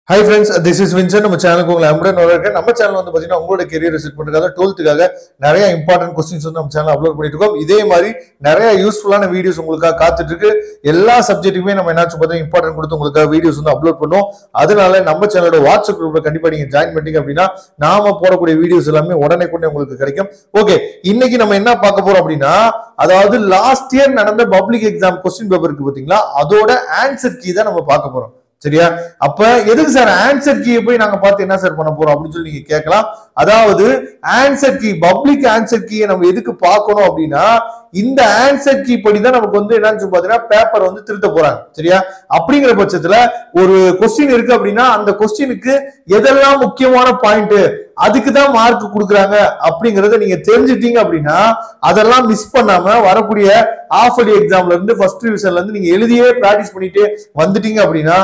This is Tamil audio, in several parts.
Hi friends, this is Vincent. நம்ம சேனலுக்கு உங்களை அன்புடன் வரவேற்கிறேன். நம்ம சேனல் வந்து பாத்தீங்கன்னா உங்களோட கெரியரை செட் பண்றதுக்காக 12th நிறைய இம்பார்ட்டன்ட் கொஸ்டின்ஸ் வந்து நம்ம சேனல் அப்லோட் பண்ணிட்டு இருக்கோம். இதே மாதிரி நிறைய யூஸ்ஃபுல்லான வீடியோஸ் உங்களுக்காக காத்துட்டு இருக்கு. எல்லா சப்ஜெக்ட்டுக்குமே நம்ம என்னாச்சு பார்த்தீங்கன்னா இம்பார்ட்டன்ட் கொடுத்து உங்களுக்காக வீடியோஸ் வந்து அப்லோட் பண்ணுவோம். அதனால நம்ம சேனலோட வாட்ஸ்அப் குரூப்ல கண்டிப்பா நீங்க ஜாயின் பண்ணிட்டீங்க அப்படின்னா நாம போடக்கூடிய வீடியோஸ் எல்லாமே உடனே உங்களுக்கு கிடைக்கும். ஓகே, இன்னைக்கு நம்ம என்ன பார்க்க போறோம் அப்படின்னா, அதாவது லாஸ்ட் இயர் நடந்த பப்ளிக் எக்ஸாம் கொஸ்டின் பேப்பர் இருக்கு பாத்தீங்களா, அதோட ஆன்சர் கீ தான் நம்ம பார்க்க போறோம். சரியா? அப்ப எதுக்கு சார் ஆன்சர் கீயை போய் நாங்க பார்த்து என்ன சார் பண்ண போறோம் அப்படின்னு சொல்லி நீங்க கேட்கலாம். அதாவது ஆன்சர் கீ, பப்ளிக் ஆன்சர் கீயை நம்ம எதுக்கு பார்க்கணும் அப்படின்னா, இந்த ஆன்சர் கீ படிதான் நமக்கு வந்து என்னன்னு பாத்தீங்கன்னா பேப்பர் வந்து திருத்த போறாங்க. சரியா? அப்படிங்கிற பட்சத்துல ஒரு கொஸ்டின் இருக்கு அப்படின்னா அந்த கொஸ்டினுக்கு எதெல்லாம் முக்கியமான பாயிண்ட், அதுக்குதான் மார்க் கொடுக்குறாங்க அப்படிங்கறத நீங்க தெரிஞ்சுட்டீங்க அப்படின்னா அதெல்லாம் மிஸ் பண்ணாம வரக்கூடிய ஆஃப் இயர்லி எக்ஸாம்ல இருந்து ஃபர்ஸ்ட் ரிவிஷன்ல இருந்து நீங்க எழுதியே பிராக்டிஸ் பண்ணிட்டு வந்துட்டீங்க அப்படின்னா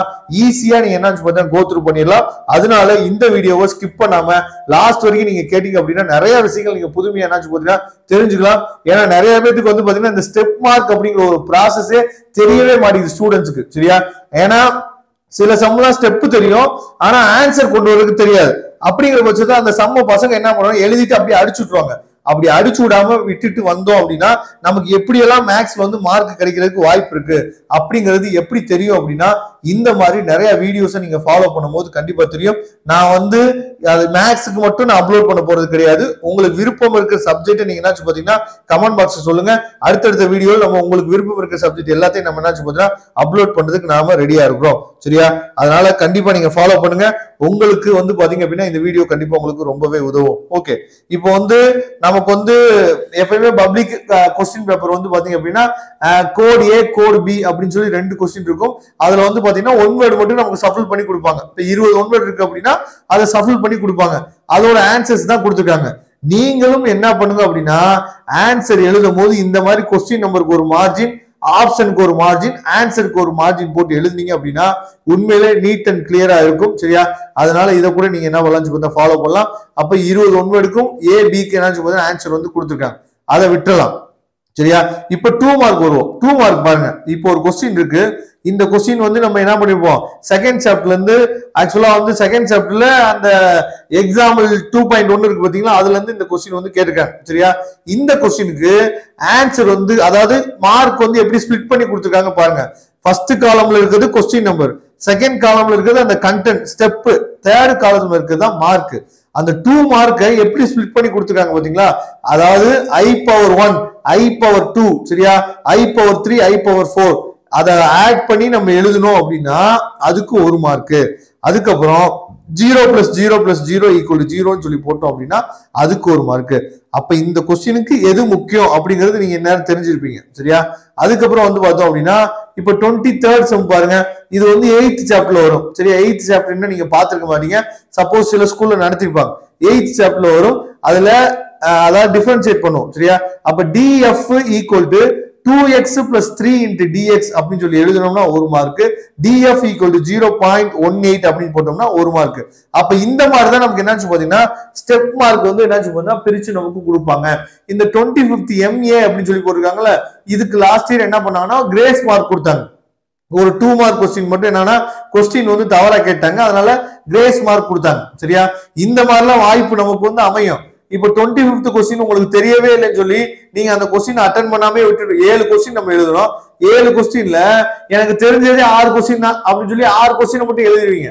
ஈஸியா நீங்க என்ன பார்த்தா கோ த்ரூ பண்ணிடலாம். அதனால இந்த வீடியோவை ஸ்கிப் பண்ணாம லாஸ்ட் வரைக்கும் நீங்க கேட்டீங்க அப்படின்னா நிறைய விஷயங்கள் நீங்க புதுமையா என்ன பார்த்தீங்கன்னா தெரிஞ்சுக்கலாம். ஏன்னா நிறைய பேருக்கு வந்து பாத்தீங்கன்னா இந்த ஸ்டெப் மார்க் அப்படிங்கிற ஒரு ப்ராசஸே தெரியவே மாட்டேங்குது ஸ்டூடெண்ட்ஸ்க்கு. சரியா? ஏன்னா சில சம்லாம் ஸ்டெப் தெரியும், ஆனா ஆன்சர் கொண்டு வரதுக்கு தெரியாது. அப்படிங்கிற பட்சத்துல அந்த சம்ம பசங்க என்ன பண்ணுவாங்க, எழுதிட்டு அப்படியே அடிச்சு விட்டுருவாங்க. அப்படி அடிச்சு விடாம விட்டுட்டு வந்தோம் அப்படின்னா நமக்கு எப்படியெல்லாம் மேக்ஸ்ல வந்து மார்க் கிடைக்கிறதுக்கு வாய்ப்பு இருக்கு அப்படிங்கிறது எப்படி தெரியும் அப்படின்னா, இந்த மாதிரி நிறைய வீடியோஸை நீங்க ஃபாலோ பண்ணும்போது கண்டிப்பா தெரியும். நான் வந்து அது மேக்ஸுக்கு மட்டும் நான் அப்லோட் பண்ண போறது கிடையாது. உங்களுக்கு விருப்பம் இருக்கிற சப்ஜெக்ட் நீங்க என்ன பாத்தீங்கன்னா கமெண்ட் பாக்ஸ் சொல்லுங்க. அடுத்தடுத்த வீடியோவில் நம்ம உங்களுக்கு விருப்பம் இருக்கிற சப்ஜெக்ட் எல்லாத்தையும் நம்ம என்ன பாத்தீங்கன்னா அப்லோட் பண்றதுக்கு நாம ரெடியா இருக்கிறோம். சரியா? அதனால கண்டிப்பா நீங்க ஃபாலோ பண்ணுங்க. உங்களுக்கு வந்து பாத்தீங்க அப்படின்னா இந்த வீடியோ கண்டிப்பா உங்களுக்கு ரொம்பவே உதவும். ஓகே, இப்போ வந்து நமக்கு வந்து எப்பயுமே பப்ளிக் கொஸ்டின் பேப்பர் வந்து பாத்தீங்க அப்படின்னா கோட் ஏ கோட் பி அப்படின்னு சொல்லி 2 கொஸ்டின் இருக்கும். அதுல வந்து பாத்தீங்கன்னா ஒன் வேர்டு மட்டும் நமக்கு சஃபில் பண்ணி கொடுப்பாங்க. இப்ப 20 ஒன் வேர்டு இருக்கு அப்படின்னா அதை சஃபில் பண்ணி கொடுப்பாங்க. அதோட ஆன்சர்ஸ் தான் கொடுத்துருக்காங்க. நீங்களும் என்ன பண்ணுங்க அப்படின்னா ஆன்சர் எழுதும் போது இந்த மாதிரி கொஸ்டின் நம்பருக்கு ஒரு மார்ஜின், ஆப்ஷனுக்கு ஒரு மார்ஜின், ஆன்சருக்கு ஒரு மார்ஜின் போட்டு எழுதுனீங்க அப்படின்னா உண்மையிலே நீட் அண்ட் கிளியரா இருக்கும். சரியா? அதனால இதை கூட நீங்க என்ன பண்ணலாம் ஃபாலோ பண்ணலாம். அப்ப 20 ஒன் வேர்டுக்கும் ஏ பிக்கு என்ன ஆன்சர் வந்து கொடுத்துருக்காங்க, அதை விட்டுறலாம். சரியா? இப்ப 2 மார்க் வருவோம். 2 மார்க் பாருங்க. இப்போ ஒரு கொஸ்டின் இருக்கு. இந்த கொஸ்டின் வந்து நம்ம என்ன பண்ணிருப்போம், செகண்ட் சாப்டர்ல இருந்து ஆக்சுவலா வந்து செகண்ட் சாப்டர்ல அந்த எக்ஸாம்பிள் 2.1 இருக்கு பாத்தீங்களா, அதுல இருந்து இந்த கொஸ்டின் வந்து கேட்டிருக்காங்க. சரியா? இந்த கொஸ்டினுக்கு ஆன்சர் வந்து அதாவது மார்க் வந்து எப்படி ஸ்பிளிட் பண்ணி கொடுத்துருக்காங்க பாருங்க. ஃபர்ஸ்ட் காலம்ல இருக்கிறது கொஸ்டின் நம்பர், செகண்ட் காலம்ல இருக்கிறது அந்த கண்டென்ட் ஸ்டெப், தேர்ட் காலம்ல இருக்கிறது தான் மார்க். அந்த 2 மார்க்கை எப்படி ஸ்பிளிட் பண்ணி கொடுத்துருக்காங்க பாத்தீங்களா, அதாவது I⁻1 I⁻2 சரியா, I⁻3 I⁻4 அதை ஆட் பண்ணி நம்ம எழுதணும் அப்படின்னா அதுக்கு ஒரு மார்க்கு. அதுக்கப்புறம் 0 + 0 + 0 = 0 சொல்லி போட்டோம் அப்படின்னா அதுக்கு ஒரு மார்க்கு. அப்ப இந்த கொஸ்டினுக்கு எது முக்கியம் அப்படிங்கிறது நீங்க என்ன தெரிஞ்சிருப்பீங்க. சரியா? அதுக்கப்புறம் வந்து பார்த்தோம் அப்படின்னா இப்ப 23rd சம் பாருங்க. இது வந்து 8th சாப்டர்ல வரும். சரியா? 8th சாப்டர் நீங்க பாத்துருக்க மாட்டீங்க. சப்போஸ் சில ஸ்கூல்ல நடத்திருப்பாங்க. 8th சாப்டர்ல வரும். அதுல அதாவது டிஃபரன்ஷியேட் பண்ணுவோம். சரியா? அப்ப DF = 2x + 3 × dx அப்படின்னு சொல்லி எழுதணும்னா ஒரு மார்க், DF = 0.18 அப்படின்னு போட்டோம்னா ஒரு மார்க். அப்ப இந்த மாதிரி தான் நமக்கு என்னாச்சு பாத்தீங்கன்னா ஸ்டெப் மார்க் வந்து என்னாச்சு பாத்தீங்கன்னா பிரிச்சு நமக்கு கொடுப்பாங்க. இந்த 25th MA அப்படின்னு சொல்லி போட்டிருக்காங்கல்ல, இதுக்கு லாஸ்ட் இயர் என்ன பண்ணாங்கன்னா கிரேஸ் மார்க் கொடுத்தாங்க. ஒரு 2 மார்க் கொஸ்டின் மட்டும் என்னன்னா கொஸ்டின் வந்து தவறா கேட்டாங்க, அதனால கிரேஸ் மார்க் கொடுத்தாங்க. சரியா? இந்த மாதிரிலாம் வாய்ப்பு நமக்கு வந்து அமையும். இப்ப 25th கொஸ்டின் உங்களுக்கு தெரியவே இல்லைன்னு சொல்லி நீங்க அந்த கொஸ்டின் அட்டென்ட் பண்ணாமே விட்டுட்டு 7 கொஸ்டின் நம்ம எழுதுறோம். 7 கொஸ்டின்ல எனக்கு தெரிஞ்சதே 6 கொஸ்டின் தான் அப்படின்னு சொல்லி 6 கொஸ்டினை மட்டும் எழுதிடுவீங்க.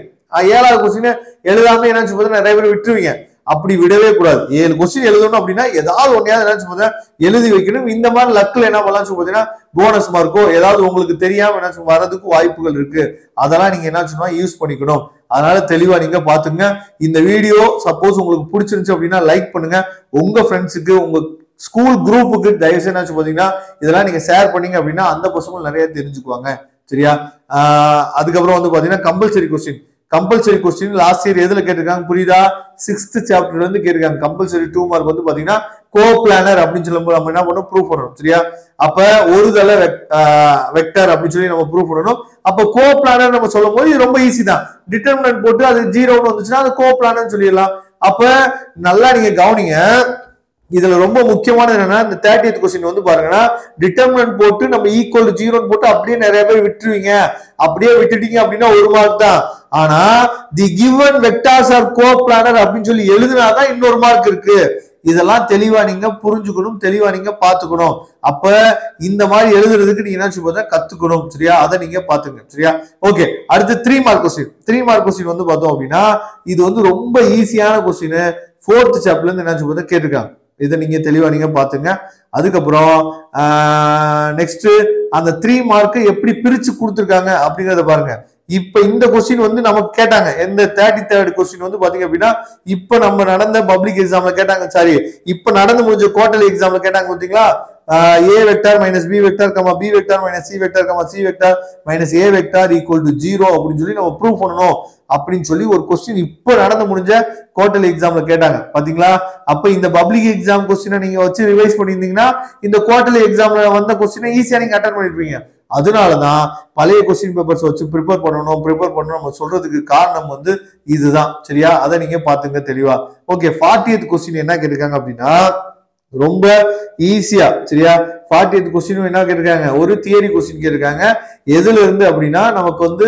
7வது கொஸ்டின் எழுதாம என்ன சொல்றது நிறைய பேர் விட்டுருவீங்க. அப்படி விடவே கூடாது. 7 கொஸ்டின் எழுதணும் அப்படின்னா ஏதாவது ஒன்னையாவது என்ன எழுதி வைக்கணும். இந்த மாதிரி லக்ல என்ன பண்ணலாம் பாத்தீங்கன்னா போனஸ் மார்க்கோ ஏதாவது உங்களுக்கு தெரியாம என்ன வரதுக்கு வாய்ப்புகள் இருக்கு. அதெல்லாம் நீங்க என்ன யூஸ் பண்ணிக்கணும். அதனால தெளிவா நீங்க பாத்துங்க. இந்த வீடியோ சப்போஸ் உங்களுக்கு பிடிச்சிருந்துச்சு அப்படின்னா லைக் பண்ணுங்க. உங்க ஃப்ரெண்ட்ஸுக்கு உங்க ஸ்கூல் குரூப்புக்கு தயவுசெய்து என்ன பாத்தீங்கன்னா இதெல்லாம் நீங்க ஷேர் பண்ணீங்க அப்படின்னா அந்த பசங்களும் நிறைய தெரிஞ்சுக்குவாங்க. சரியா? அதுக்கப்புறம் வந்து பாத்தீங்கன்னா கம்பல்சரி கொஸ்டின் லாஸ்ட் இயர் எதுல கேட்டிருக்காங்க புரியுதா? 6th சாப்டர்ல இருந்து கேட்டிருக்காங்க. கம்பல்சரி 2 மார்க் வந்து பாத்தீங்கன்னா கோ பிளானர் அப்படின்னு சொல்லும்போது நம்ம என்ன பண்ணணும், ப்ரூவ் பண்ணணும். சரியா? அப்ப ஒரு தலை வெக்டர் அப்படின்னு சொல்லி நம்ம ப்ரூவ் பண்ணணும். அப்ப கோ பிளானர் நம்ம சொல்லும் போது இது ரொம்ப ஈஸி தான். டிட்டர்மினன்ட் போட்டு அது 0ன்னு வந்துச்சுன்னா அது கோ பிளானர் சொல்லிடலாம். அப்ப நல்லா நீங்க கவனிங்க. இதுல ரொம்ப முக்கியமானது என்னன்னா இந்த 30th கொஸ்டின் வந்து பாருங்கன்னா டிட்டர்மினன்ட் போட்டு நம்ம = 0 போட்டு அப்படியே நிறைய பேர் விட்டுருவீங்க. அப்படியே விட்டுட்டீங்க அப்படின்னா ஒரு மார்க் தான். ஆனா தி கிவன் வெக்டார்ஸ் ஆர் கோப்ளானர் அப்படின்னு சொல்லி எழுதினாதான் இன்னொரு மார்க் இருக்கு. இதெல்லாம் தெளிவா நீங்க புரிஞ்சுக்கணும், தெளிவா நீங்க பாத்துக்கணும். அப்ப இந்த மாதிரி எழுதுறதுக்கு நீங்க என்ன கத்துக்கணும். சரியா, அதை நீங்க பாத்துங்க. சரியா, ஓகே. அடுத்து 3 மார்க் கொஸ்டின். 3 மார்க் கொஸ்டின் வந்து பார்த்தோம் அப்படின்னா இது வந்து ரொம்ப ஈஸியான கொஸ்டின். 4th சாப்டர்ல இருந்து என்ன கேட்டிருக்காங்க. இதை நீங்க தெளிவா நீங்க பாத்துங்க. அதுக்கப்புறம் நெக்ஸ்ட் அந்த 3 மார்க் எப்படி பிரிச்சு கொடுத்துருக்காங்க அப்படிங்கறத பாருங்க. இப்ப இந்த கொஸ்டின் வந்து நமக்கு கேட்டாங்க. இந்த 33rd கொஸ்டின் வந்து பாத்தீங்க அப்படின்னா இப்ப நம்ம நடந்த பப்ளிக் எக்ஸாம்ல கேட்டாங்க. சாரி, இப்ப நடந்து முடிஞ்ச குவார்டர்லி எக்ஸாம்ல கேட்டாங்க பாத்தீங்களா. a vector minus b vector comma b vector minus c vector comma c vector minus a vector equal to 0 அப்படின்னு சொல்லி நம்ம ப்ரூவ் பண்ணணும் அப்படின்னு சொல்லி ஒரு கொஸ்டின் இப்ப நடந்து முடிஞ்ச குவார்டர்லி எக்ஸாம்ல கேட்டாங்க பாத்தீங்களா. அப்ப இந்த பப்ளிக் எக்ஸாம் கொஸ்டினை நீங்க வச்சு ரிவைஸ் பண்ணியிருந்தீங்கன்னா இந்த குவார்டர்லி எக்ஸாம்ல வந்த கொஸ்டினை ஈஸியா நீங்க அட்டன் பண்ணிருப்பீங்க. அதனாலதான் பழைய கொஸ்டின் பேப்பர்ஸ் வச்சு ப்ரிப்பேர் பண்ணணும் நம்ம சொல்றதுக்கு காரணம் வந்து இதுதான். சரியா, அதை நீங்க பாத்துங்க தெளிவா. ஓகே, 40th கொஸ்டின் என்ன கேட்டிருக்காங்க அப்படின்னா ரொம்ப ஈஸியா. சரியா, 40th கொஸ்டின் என்ன கேட்டிருக்காங்க, ஒரு தியரி கொஸ்டின் கேட்டிருக்காங்க. எதுல இருந்து அப்படின்னா நமக்கு வந்து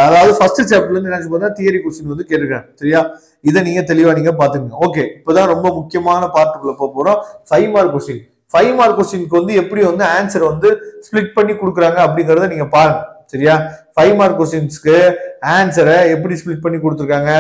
அதாவது ஃபர்ஸ்ட் சாப்டர்ல இருந்து என்ன தியரி கொஸ்டின் வந்து கேட்டிருக்காங்க. சரியா, இதை நீங்க தெளிவா நீங்க பாத்துங்க. ஓகே, இப்பதான் ரொம்ப முக்கியமான பார்ட்டுக்குள்ள போறோம். 5 மார்க் கொஸ்டின். 5 மார்க் கொஸ்டினுக்கு வந்து எப்படி வந்து ஆன்சர் வந்து ஸ்பிளிட் பண்ணி கொடுக்குறாங்க அப்படிங்கறத நீங்க பாருங்க. சரியா, 5 மார்க் கொஸ்டின்ஸ்க்கு ஆன்சரை எப்படி ஸ்பிளிட் பண்ணி கொடுத்துருக்காங்க.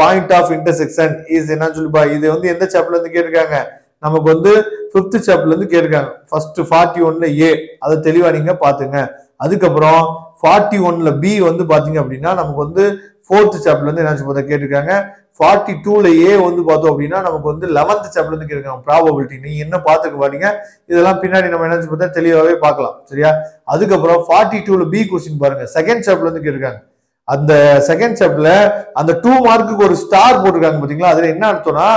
பாயிண்ட் ஆஃப் இன்டர்செக்ஷன் இஸ் என்ன சொல்லுப்பா. இது வந்து எந்த சாப்டர்ல இருந்து கேட்டிருக்காங்க, நமக்கு வந்து 5th சாப்டர்ல இருந்து கேட்டிருக்காங்க. ஃபர்ஸ்ட் 41ல A, அதை தெளிவா நீங்க பாத்துங்க. அதுக்கப்புறம் 41ல B வந்து பாத்தீங்க அப்படின்னா நமக்கு வந்து 4th சாப்டர்ல இருந்து என்ன கேட்டிருக்காங்க. 42ல A வந்து பார்த்தோம் அப்படின்னா நமக்கு வந்து 11th சாப்டர்ல இருந்து கேட்டிருக்காங்க ப்ராபபிலிட்டி. நீங்க என்ன பாத்துக்க பாத்தீங்க, இதெல்லாம் பின்னாடி நம்ம என்ன பார்த்தா தெளிவாவே பார்க்கலாம். சரியா, அதுக்கப்புறம் 42ல B கொஸ்டின் பாருங்க, செகண்ட் சாப்டர்ல இருந்து கேட்டிருக்காங்க. அந்த செகண்ட் சாப்டர்ல அந்த 2 மார்க்குக்கு ஒரு ஸ்டார் போட்டிருக்காங்க பாத்தீங்களா. அதுல என்ன அர்த்தம்னா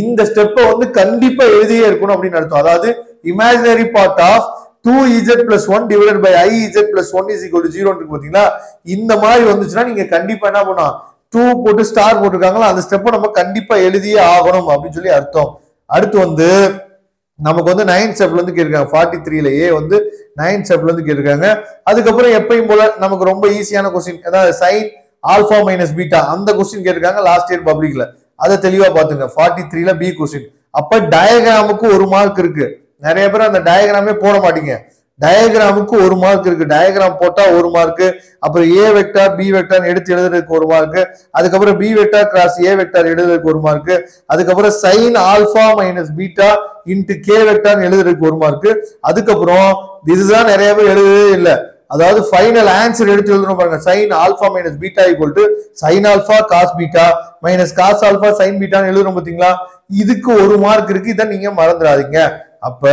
இந்த ஸ்டெப்பை வந்து கண்டிப்பா எழுதியே இருக்கணும் அப்படின்னு அர்த்தம். அதாவது imaginary part of 2z plus 1 divided by iz plus 1 is equal to 0 இருக்கு பாத்தீங்களா. இந்த மாதிரி வந்துச்சுன்னா நீங்க கண்டிப்பா என்ன பண்ணலாம், 2 போட்டு ஸ்டார் போட்டிருக்காங்களா அந்த ஸ்டெப்பை நம்ம கண்டிப்பா எழுதியே ஆகணும் அப்படின்னு சொல்லி அர்த்தம். அடுத்து வந்து நமக்கு வந்து 9th சாப்டர்ல இருந்து கேட்டிருக்காங்க. 43ல A வந்து 9th சாப்டர்ல இருந்து கேட்டிருக்காங்க. அதுக்கப்புறம் எப்பயும் போல நமக்கு ரொம்ப ஈஸியான கொஸ்டின், அதாவது sin ஆல்பா மைனஸ் பீட்டா அந்த கொஸ்டின் கேட்டிருக்காங்க லாஸ்ட் இயர் பப்ளிக்ல. அதை தெளிவா பாத்துங்க. 43ல B கொஸ்டின். அப்ப டயகிராமுக்கு 1 மார்க் இருக்கு. நிறைய பேர் அந்த டயகிராமே போட மாட்டீங்க. டயகிராமுக்கு 1 மார்க் இருக்கு. டயகிராம் போட்டா 1 மார்க். அப்புறம் A வெக்டார் B வெக்டார் எடுத்து எழுதுறதுக்கு 1 மார்க். அதுக்கப்புறம் B vector cross A vector எழுதுறதுக்கு 1 மார்க். அதுக்கப்புறம் sin alpha minus beta into K vector எழுதுறதுக்கு 1 மார்க். அதுக்கப்புறம் இதுதான் நிறைய பேர் எழுதவே இல்லை. அதாவது ஃபைனல் ஆன்சர் எடுத்து எழுதணும் பாருங்க. sin alpha minus beta equal to sin alpha cos beta minus cos alpha sin பீட்டான்னு எழுதுறோம் பாத்தீங்களா. இதுக்கு 1 மார்க் இருக்கு. இதை நீங்க மறந்துடாதீங்க. அப்ப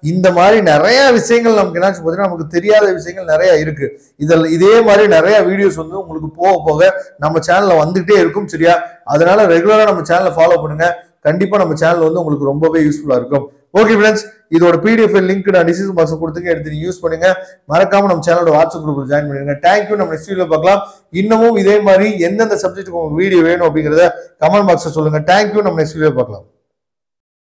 இந்த மாதிரி நிறைய விஷயங்கள் நமக்கு என்னாச்சு பார்த்தீங்கன்னா நமக்கு தெரியாத விஷயங்கள் நிறைய இருக்கு. இதே மாதிரி நிறைய வீடியோஸ் வந்து உங்களுக்கு போக போக நம்ம சேனல்ல வந்துகிட்டே இருக்கும். சரியா, அதனால ரெகுலரா நம்ம சேனலை ஃபாலோ பண்ணுங்க. கண்டிப்பா நம்ம சேனல் வந்து உங்களுக்கு ரொம்பவே யூஸ்ஃபுல்லா இருக்கும். ஓகே ஃப்ரெண்ட்ஸ், இதோட PDF லிங்க் நான் டிஸ்கிரிப்ஷன் பாக்ஸ்ல கொடுத்துங்க, எடுத்து யூஸ் பண்ணுங்க. மறக்காம நம்ம சேனலோட வாட்ஸ்அப் குரூப்ல ஜாயின் பண்ணிடுங்க. தேங்க்யூ. நம்ம நெக்ஸ்ட் வீடியோல பார்க்கலாம். இன்னமும் இதே மாதிரி எந்தெந்த சப்ஜெக்ட்டுக்கு உங்களுக்கு வீடியோ வேணும் அப்படிங்கறத கமெண்ட் பாக்ஸ்ல சொல்லுங்க. தேங்க்யூ. நம்ம நெக்ஸ்ட் வீடியோ பார்க்கலாம்.